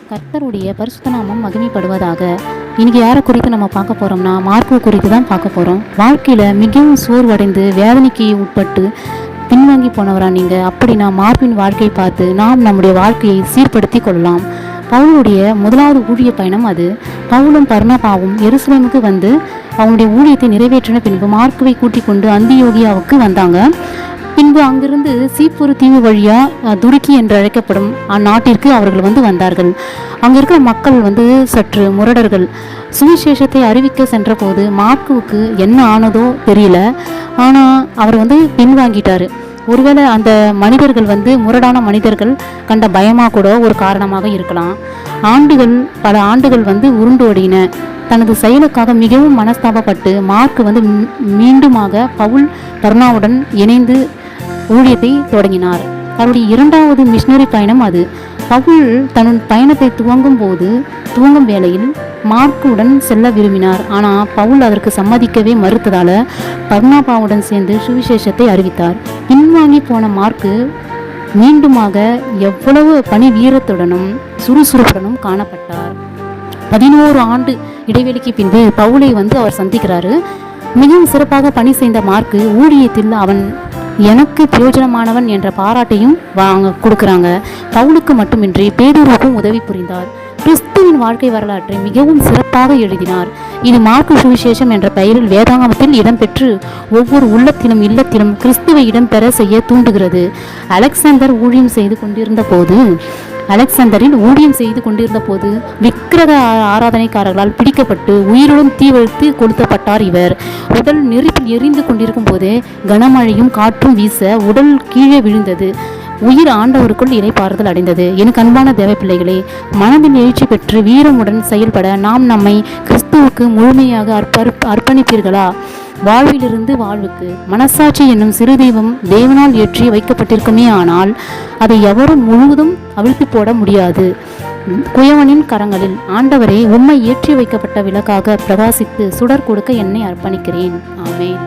கர்த்தருடைய பரிசுத்த நாமம் மகிமைப்படுவதாக. இன்னைக்கு யாரை குறித்து நம்ம பார்க்க போறோம்னா, மார்க்கு குறித்து தான் பார்க்க போறோம். வாழ்க்கையில மிகவும் சோர்வடைந்து வேதனைக்கு உட்பட்டு பின்வாங்கி போனவரா நீங்க? அப்படின்னா மார்க்கின் வாழ்க்கையை பார்த்து நாம் நம்முடைய வாழ்க்கையை சீர்படுத்தி கொள்ளலாம். பவுலுடைய முதலாவது ஊழிய பயணம் அது. பவுலும் பர்னபாவும் எருசலேமுக்கு வந்து அவனுடைய ஊழியத்தை நிறைவேற்றின பின்பு மார்க்குவை கூட்டிக் கொண்டு அந்தியோகியாவுக்கு வந்தாங்க. பின்பு அங்கிருந்து சீப்புரு தீவு வழியா துருக்கி என்று அழைக்கப்படும் அந்நாட்டிற்கு அவர்கள் வந்தார்கள். அங்க இருக்கிற மக்கள் சற்று முரடர்கள். சுவிசேஷத்தை அறிவிக்க சென்ற போது மார்க்குவுக்கு என்ன ஆனதோ தெரியல. ஆனா அவர் பின்வாங்கிட்டாரு. ஒருவேளை அந்த மனிதர்கள் முரடான மனிதர்கள் கண்ட பயமா கூட ஒரு காரணமாக இருக்கலாம். பல ஆண்டுகள் உருண்டு ஓடின. தனது செயலுக்காக மிகவும் மனஸ்தாபப்பட்டு மார்க் மீண்டுமாக பவுல் பர்னாவுடன் இணைந்து ஊழியத்தை தொடங்கினார். அவருடைய இரண்டாவது மிஷனரி பயணம் அது. பவுல் தன் பயணத்தை துவங்கும் வேளையில் மார்க்குடன் செல்ல விரும்பினார். ஆனால் பவுல் அதற்கு சம்மதிக்கவே மறுத்ததால பர்னாபாவுடன் சேர்ந்து சுவிசேஷத்தை அறிவித்தார். பின்வாங்கி போன மார்க்கு மீண்டுமாக எவ்வளவு பணி வீரத்துடனும் சுறுசுறுப்புடனும் காணப்பட்டார். 11 ஆண்டு இடைவெளிக்கு பின்பு பவுலை அவர் சந்திக்கிறாரு. மிகவும் சிறப்பாக பணி செய்த மார்க்கு ஊழியத்தில் அவன் எனக்கு பிரயோஜனமானவன் என்ற பாராட்டையும் கொடுக்குறாங்க. பவுலுக்கு மட்டுமின்றி பேதுருவுக்கும் உதவி புரிந்தார். கிறிஸ்துவின் வாழ்க்கை வரலாற்றை மிகவும் சிறப்பாக எழுதினார். இது மார்க்கு சுவிசேஷம் என்ற பெயரில் வேதாகமத்தில் இடம்பெற்று ஒவ்வொரு இல்லத்திலும் கிறிஸ்துவை இடம்பெற செய்ய தூண்டுகிறது. அலெக்சாந்தரில் ஊழியம் செய்து கொண்டிருந்த போது விக்கிரக ஆராதனைக்காரர்களால் பிடிக்கப்பட்டு உயிருடன் தீ வைத்து கொளுத்தப்பட்டார். இவர் உடல் நெருப்பில் எரிந்து கொண்டிருக்கும் போதே கனமழையும் காற்றும் வீச உடல் கீழே விழுந்தது. உயிர் ஆண்டவருக்குள் இறைப்பாறுதல் அடைந்தது. எனக்கு அன்பான தேவ பிள்ளைகளே, மனதில் எழுச்சி பெற்று வீரமுடன் செயல்பட நாம் நம்மை கிறிஸ்துவுக்கு முழுமையாக அர்ப்பணிப்பீர்களா? வாழ்விலிருந்து வாழ்வுக்கு மனசாட்சி என்னும் சிறு தெய்வம் தேவனால் ஏற்றி வைக்கப்பட்டிருக்குமே, ஆனால் அதை எவரும் முழுவதும் அவிழ்த்து போட முடியாது. குயவனின் கரங்களில் ஆண்டவரே, உம்மை ஏற்றி வைக்கப்பட்ட விளக்காக பிரகாசித்து சுடர் கொடுக்க என்னை அர்ப்பணிக்கிறேன். ஆமென்.